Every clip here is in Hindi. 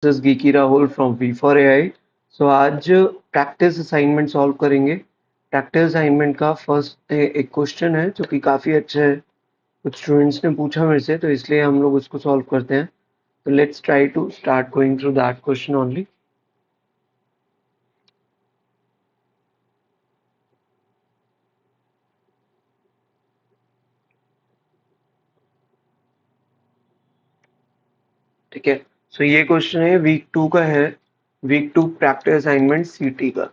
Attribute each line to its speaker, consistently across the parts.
Speaker 1: दिस इज गिकी Rahul from V for AI. So आज प्रैक्टिस असाइनमेंट सॉल्व करेंगे। प्रैक्टिस असाइनमेंट का फर्स्ट एक क्वेश्चन है जो कि काफ़ी अच्छा है, कुछ स्टूडेंट्स ने पूछा मेरे से, तो इसलिए हम लोग उसको सॉल्व करते हैं। तो let's try to start going through that question only. ठीक है, सो ये क्वेश्चन है वीक 2 का है, वीक 2 प्रैक्टिस असाइनमेंट सीटी का।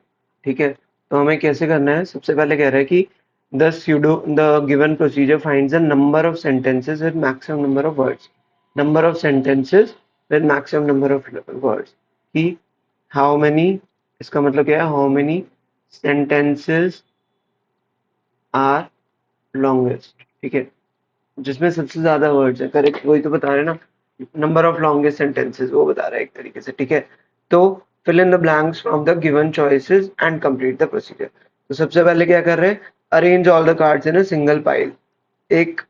Speaker 1: ठीक है, तो हमें कैसे करना है, सबसे पहले कह रहा है कि the given procedure finds the number of sentences with maximum number of words. Number of sentences with maximum number of words कि हाउ मेनी, इसका मतलब क्या है, how many sentences are longest. ठीक है, जिसमें सबसे ज्यादा वर्ड्स है, करेक्ट, वही तो बता रहे हैं ना, नंबर ऑफ लॉन्गेस्ट सेंटेंसेस वो बता रहा है एक तरीके से। ठीक है, तो fill in the blanks from the given choices and complete the procedure. तो सबसे पहले क्या कर रहे हैं, arrange all the cards in a single pile. एक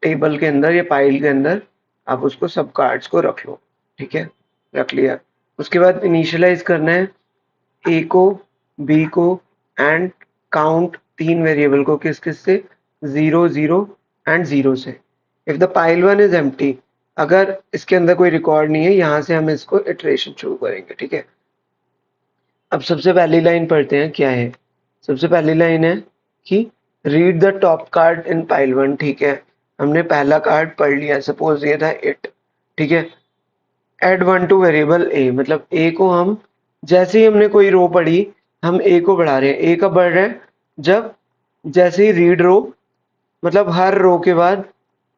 Speaker 1: टेबल के अंदर या पाइल के अंदर आप उसको सब कार्ड्स को रख लो। ठीक है, रख लिया। उसके बाद इनिशियलाइज करना है ए को, बी को एंड काउंट तीन वेरिएबल को, किस किस से, 0 0 एंड 0 से। If the pile one is empty, अगर इसके अंदर कोई रिकॉर्ड नहीं है, यहां से हम इसको इटरेशन शुरू करेंगे। ठीक है, अब सबसे पहली लाइन पढ़ते हैं क्या है। सबसे पहली लाइन है कि read the top card in pile one. ठीक है, हमने पहला कार्ड पढ़ लिया, सपोज ये था इट। ठीक है, एड वन टू वेरिएबल ए, मतलब ए को हम, जैसे ही हमने कोई रो पढ़ी, हम ए को बढ़ा रहे हैं। ए कब बढ़ रहा है, जब जैसे ही रीड रो, मतलब हर रो के बाद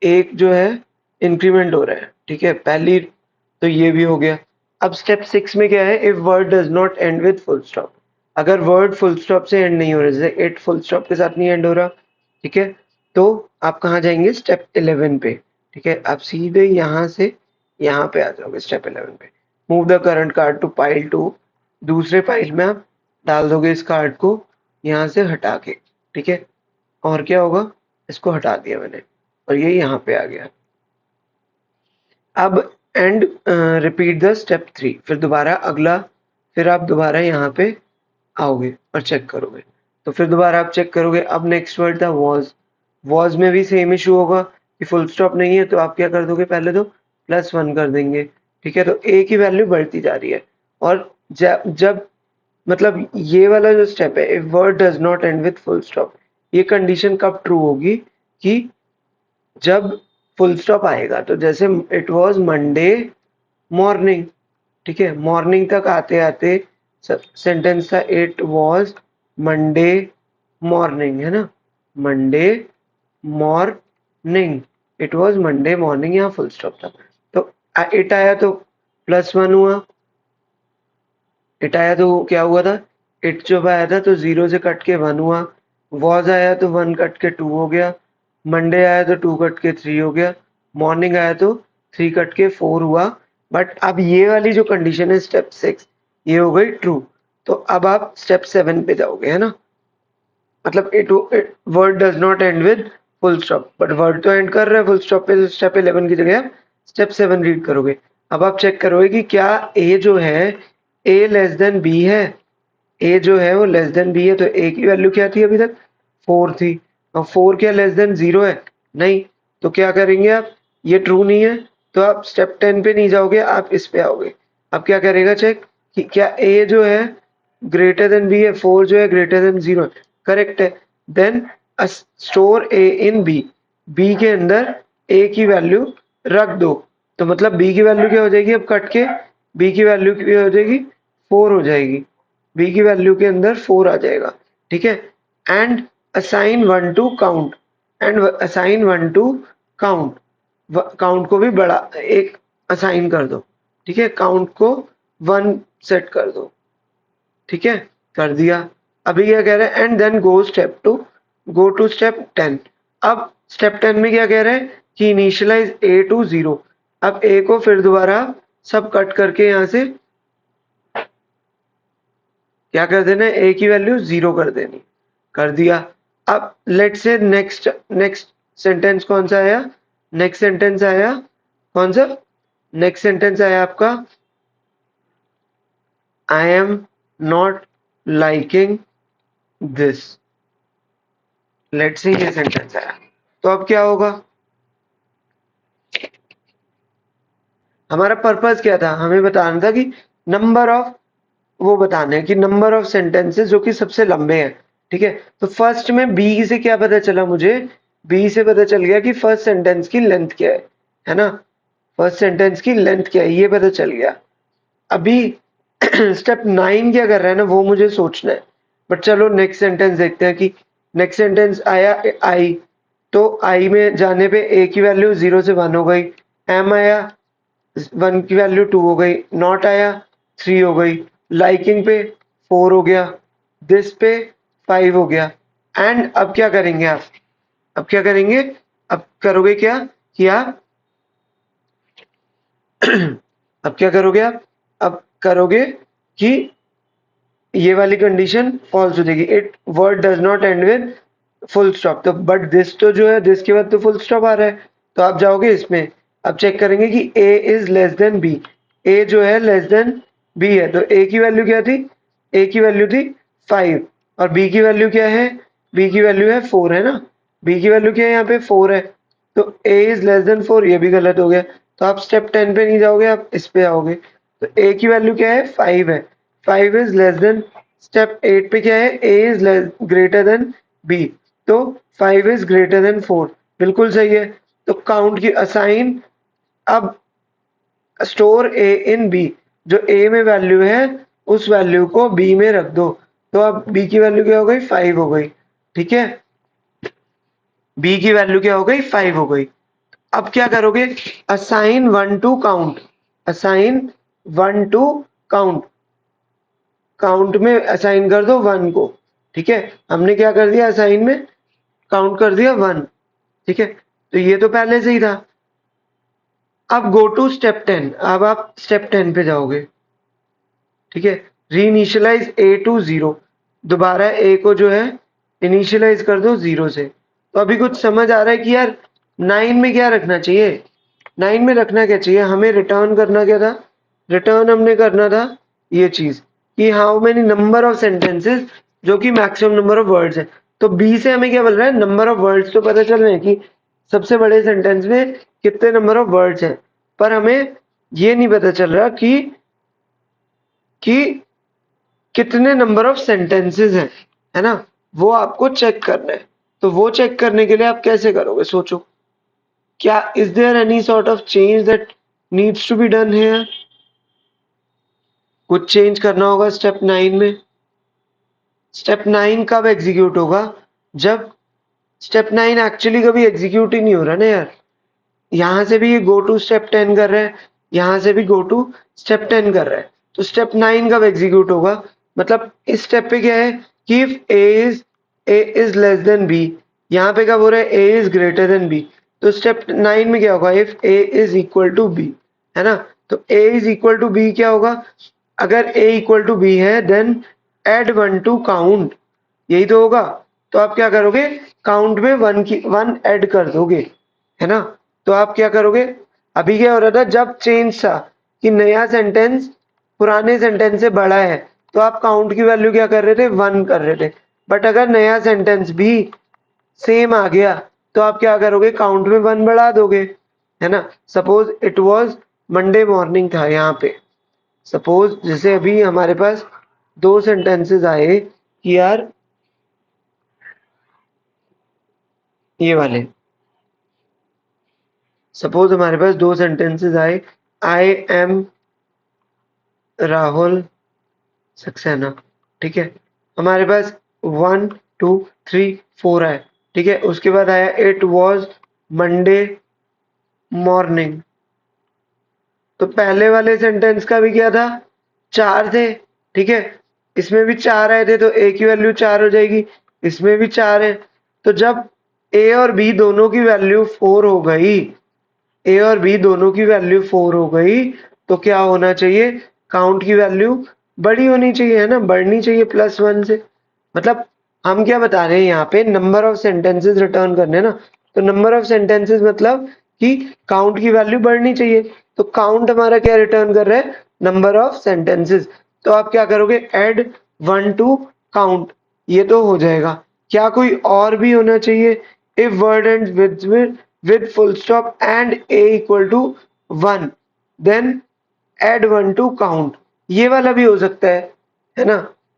Speaker 1: एक जो है इंक्रीमेंट हो रहा है। ठीक है, पहली, तो ये भी हो गया। अब स्टेप 6 में क्या है, if word does not and with full stop, अगर वर्ड फुल स्टॉप से एंड नहीं हो रहा, जैसे इट फुल स्टॉप के साथ नहीं एंड हो रहा। ठीक है, तो आप कहाँ जाएंगे, स्टेप 11 पे। ठीक है, आप सीधे यहाँ से यहाँ पे आ जाओगे स्टेप 11 पे। Move the current card to pile 2, दूसरे पाइल में आप डाल दोगे इस कार्ड को यहाँ से हटा के। ठीक है, और क्या होगा, इसको हटा दिया मैंने और ये यहाँ पे आ गया। अब एंड रिपीट द स्टेप 3, फिर दोबारा अगला, फिर आप दोबारा यहाँ पे आओगे और चेक करोगे। तो फिर दोबारा आप चेक करोगे। अब नेक्स्ट वर्ड था वॉज में भी सेम इशू होगा कि फुल स्टॉप नहीं है, तो आप क्या कर दोगे, पहले तो +1 कर देंगे। ठीक है, तो ए की वैल्यू बढ़ती जा रही है। और जब मतलब ये वाला जो स्टेप है, if word does not and with full stop, ये कंडीशन कब ट्रू होगी, कि जब फुल स्टॉप आएगा। तो जैसे इट वॉज मंडे मॉर्निंग। ठीक है, मॉर्निंग तक आते आते सेंटेंस था इट वॉज मंडे मॉर्निंग, है ना, Monday morning, it was Monday morning, यहाँ फुल स्टॉप था। तो इट आया तो +1 हुआ, इट आया तो क्या हुआ था, इट जब आया था तो 0 से कट के 1 हुआ। वॉज आया तो 1 कट के 2 हो गया। मंडे आया तो 2 कट के 3 हो गया। मॉर्निंग आया तो 3 कट के 4 हुआ। बट अब ये वाली जो कंडीशन है स्टेप 6, ये हो गई ट्रू। तो अब आप स्टेप 7 पे जाओगे, है ना, मतलब it word does not and with full stop, but word तो एंड कर रहा है फुल स्टॉप पे, स्टेप 11 की जगह स्टेप 7 रीड करोगे। अब आप चेक करोगे कि क्या ए जो है, ए लेस देन बी है। ए जो है वो लेस देन बी है, तो ए की वैल्यू क्या थी अभी तक, 4 थी। और 4 क्या लेस देन 0 है, नहीं। तो क्या करेंगे आप, ये ट्रू नहीं है, तो आप स्टेप 10 पे नहीं जाओगे, आप इस पे आओगे। अब क्या करेगा चेक कि क्या ए जो है ग्रेटर देन बी है, 4 जो है ग्रेटर देन 0 है, करेक्ट है। Then store A in B, B के अंदर ए की वैल्यू रख दो। तो मतलब बी की वैल्यू क्या हो जाएगी, अब कट के बी की वैल्यू क्या हो जाएगी, 4 हो जाएगी। बी की वैल्यू के अंदर 4 आ जाएगा। ठीक है, and assign 1 to count, and assign 1 to count, count को भी बड़ा एक असाइन कर दो। ठीक है, काउंट को 1 सेट कर दो। ठीक है, कर दिया। अभी क्या कह रहे हैं, and then go to step 10। अब स्टेप 10 में क्या कह रहे हैं कि इनिशियलाइज ए टू 0। अब ए को फिर दोबारा सब कट करके यहाँ से क्या कर देना है, ए की वैल्यू 0 कर देनी, कर दिया। अब लेट से नेक्स्ट नेक्स्ट सेंटेंस कौन सा आया, नेक्स्ट सेंटेंस आया कौन सा, नेक्स्ट सेंटेंस आया आपका I am not liking this. Let's say ये सेंटेंस आया, तो अब क्या होगा? हमारा पर्पस क्या था? हमें बताना था कि नंबर ऑफ, वो बताना है कि नंबर ऑफ सेंटेंसेस जो कि सबसे लंबे हैं। ठीक है, तो फर्स्ट में बी से क्या पता चला मुझे? बी से पता चल गया कि फर्स्ट सेंटेंस की लेंथ क्या है ना? फर्स्ट सेंटेंस की लेंथ क्या है ये पता चल गया। अभी स्टेप 9 क्या कर रहा है ना, वो मुझे सोचना है। बट चलो नेक्स्ट सेंटेंस देखते हैं कि नेक्स्ट सेंटेंस आया आई, तो आई में जाने पे ए की वैल्यू 0 से 1 हो गई, एम आया 1 की वैल्यू 2 हो गई, नॉट आया 3 हो गई, लाइकिंग पे 4 हो गया, दिस पे 5 हो गया। एंड अब क्या करेंगे आप? अब क्या करेंगे? अब करोगे क्या कि आप अब क्या करोगे आप? अब करोगे कि ये वाली कंडीशन फॉल्स हो जाएगी, it word does not and with full stop. तो बट दिस तो जो है, दिस के बाद तो फुल स्टॉप आ रहा है, तो आप जाओगे इसमें, अब चेक करेंगे कि ए इज लेस देन बी। ए जो है लेस देन बी है, तो ए की वैल्यू क्या थी? ए की वैल्यू थी 5, और बी की वैल्यू क्या है? बी की वैल्यू है 4, है ना? बी की वैल्यू क्या है यहाँ पे? 4 है, तो ए इज लेस देन 4, ये भी गलत हो गया। तो आप स्टेप 10 पे नहीं जाओगे, आप इस पे आओगे। तो ए की वैल्यू क्या है? 5 है, 5 इज लेस देन, स्टेप 8 पे क्या है? A is greater than B, तो 5 इज ग्रेटर देन 4, बिल्कुल सही है। तो काउंट की असाइन, अब स्टोर ए इन बी, जो ए में वैल्यू है उस वैल्यू को बी में रख दो। तो अब बी की वैल्यू क्या हो गई? 5 हो गई। ठीक है, बी की वैल्यू क्या हो गई? 5 हो गई। अब क्या करोगे? Assign 1 to count, assign 1 to count, count में असाइन कर दो 1 को। ठीक है, हमने क्या कर दिया? असाइन में काउंट कर दिया 1। ठीक है, तो ये तो पहले से ही था। अब गो टू स्टेप 10, अब आप स्टेप 10 पे जाओगे। ठीक है, रीइनिशियलाइज ए टू 0, दोबारा ए को जो है इनिशियलाइज कर दो 0 से। तो अभी कुछ समझ आ रहा है कि यार 9 में क्या रखना चाहिए? 9 में रखना क्या चाहिए? हमें रिटर्न करना क्या था? रिटर्न हमने करना था ये चीज कि how many number of sentences, जो कि मैक्सिमम नंबर ऑफ वर्ड्स है। तो बी से हमें क्या मिल रहा है? नंबर ऑफ वर्ड्स तो पता चल रहे हैं कि सबसे बड़े सेंटेंस में कितने नंबर ऑफ वर्ड्स हैं, पर हमें ये नहीं पता चल रहा कि कितने नंबर ऑफ सेंटेंसेस हैं, है ना? वो आपको चेक करना है। तो वो चेक करने के लिए आप कैसे करोगे? सोचो, क्या is there any sort of change that needs to be done here? कुछ चेंज करना होगा स्टेप 9 में। स्टेप 9 कब एग्जीक्यूट होगा? जब स्टेप 9 एक्चुअली कभी एग्जीक्यूट ही नहीं हो रहा ना यार। यहां से भी ये गो टू स्टेप 10 कर रहा है, यहां से भी गो टू स्टेप 10 कर रहा है, तो स्टेप 9 कब एग्जीक्यूट होगा? मतलब इस स्टेप पे क्या है कि if A is less than B, यहाँ पे कब हो रहा है? A is greater than B. तो स्टेप 9 में क्या होगा? If A is equal to B, है ना? तो A is equal to B क्या होगा? अगर ए इक्वल टू बी है देन एड 1 टू काउंट, यही तो होगा। तो आप क्या करोगे? काउंट में 1 ऐड कर दोगे, है ना? तो आप क्या करोगे? अभी क्या हो रहा था जब चेंज था कि नया सेंटेंस पुराने सेंटेंस से बड़ा है, तो आप काउंट की वैल्यू क्या कर रहे थे? 1 कर रहे थे। बट अगर नया सेंटेंस भी सेम आ गया, तो आप क्या करोगे? काउंट में 1 बढ़ा दोगे, है ना? Suppose it was Monday morning था यहाँ पे। सपोज जैसे अभी हमारे पास दो सेंटेंसेस आए कि यार ये वाले, सपोज हमारे पास दो सेंटेंसेस आए, आई एम राहुल सक्सेना। ठीक है, हमारे पास 1 2 3 4 आए। ठीक है, उसके बाद आया इट वॉज मंडे मॉर्निंग। तो पहले वाले सेंटेंस का भी क्या था? 4 थे। ठीक है, इसमें भी 4 आए थे, तो ए की वैल्यू 4 हो जाएगी, इसमें भी 4 है। तो जब ए और बी दोनों की वैल्यू 4 हो गई, ए और बी दोनों की वैल्यू 4 हो गई, तो क्या होना चाहिए? काउंट की वैल्यू बड़ी होनी चाहिए, है ना? बढ़नी चाहिए +1 से। मतलब हम क्या बता रहे हैं यहाँ पे? नंबर ऑफ सेंटेंसेस रिटर्न करने ना। तो नंबर ऑफ सेंटेंसेस मतलब कि काउंट की वैल्यू बढ़नी चाहिए, तो काउंट हमारा क्या रिटर्न कर रहा है, नंबर ऑफ सेंटेंसेस। तो आप क्या करोगे, ऐड 1 टू काउंट, ये तो हो जाएगा। क्या कोई और भी होना चाहिए, if word end with full stop and a equal to 1 then add 1 to count, ये वाला भी हो सकता है ना,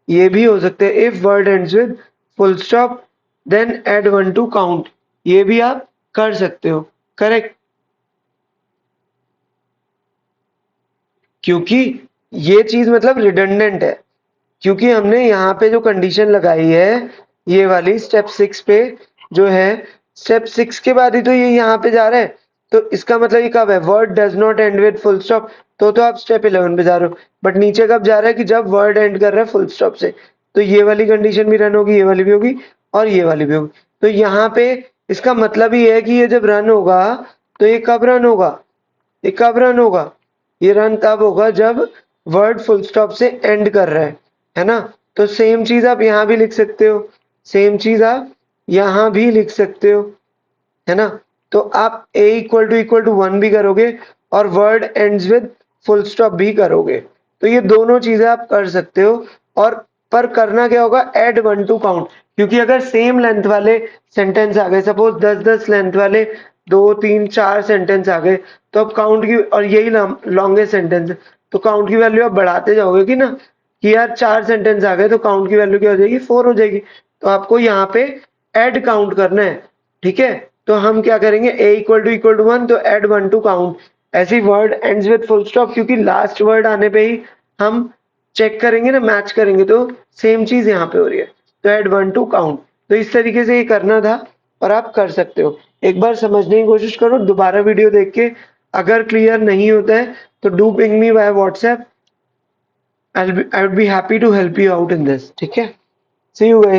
Speaker 1: ये भी हो सकता है, if word ends with full stop then add 1 to count, ये भी आप कर सकते हो, करेक्ट। क्योंकि ये चीज मतलब रिडंडेंट है, क्योंकि हमने यहाँ पे जो कंडीशन लगाई है ये वाली स्टेप 6 पे जो है, स्टेप 6 के बाद ही तो ये यहाँ पे जा रहा है, तो इसका मतलब ये कब है, word does not and with full stop, तो आप स्टेप 11 पे जा रहे हो, बट नीचे कब जा रहा है कि जब वर्ड एंड कर रहा है फुल स्टॉप से, तो ये वाली कंडीशन भी रन होगी, ये वाली भी होगी और ये वाली भी होगी। तो यहाँ पे इसका मतलब ही है कि ये जब रन होगा तो ये कब रन होगा, ये कब रन होगा, ये रन तब होगा जब वर्ड फुल स्टॉप से एंड कर रहा है ना। तो सेम चीज आप यहाँ भी लिख सकते हो, सेम चीज आप यहाँ भी लिख सकते हो, है ना। तो आप a इक्वल टू 1 भी करोगे और word ends with full stop भी करोगे, तो ये दोनों चीजें आप कर सकते हो। और पर करना क्या होगा, ऐड 1 टू काउंट, क्योंकि अगर सेम लेंथ वाले सेंटेंस आ गए, सपोज 10-10 लेंथ वाले 2-3-4 सेंटेंस आ गए, तो अब काउंट की, और यही लॉन्गेस्ट सेंटेंस है, तो काउंट की वैल्यू आप बढ़ाते जाओगे कि ना, कि यार 4 सेंटेंस आ गए तो काउंट की वैल्यू क्या हो जाएगी, 4 हो जाएगी। तो आपको यहाँ पे ऐड काउंट करना है, ठीक है। तो हम क्या करेंगे, a इक्वल टू 1 तो ऐड 1 टू काउंट, ऐसी word ends with full stop, क्योंकि लास्ट वर्ड आने पे ही हम चेक करेंगे ना, मैच करेंगे, तो सेम चीज यहाँ पे हो रही है, तो ऐड 1 टू काउंट। तो इस तरीके से ये करना था और आप कर सकते हो। एक बार समझने की कोशिश करो, दोबारा वीडियो देख के अगर क्लियर नहीं होता है तो do ping me by WhatsApp, I would be happy to help you out in this, ठीक है। See you guys.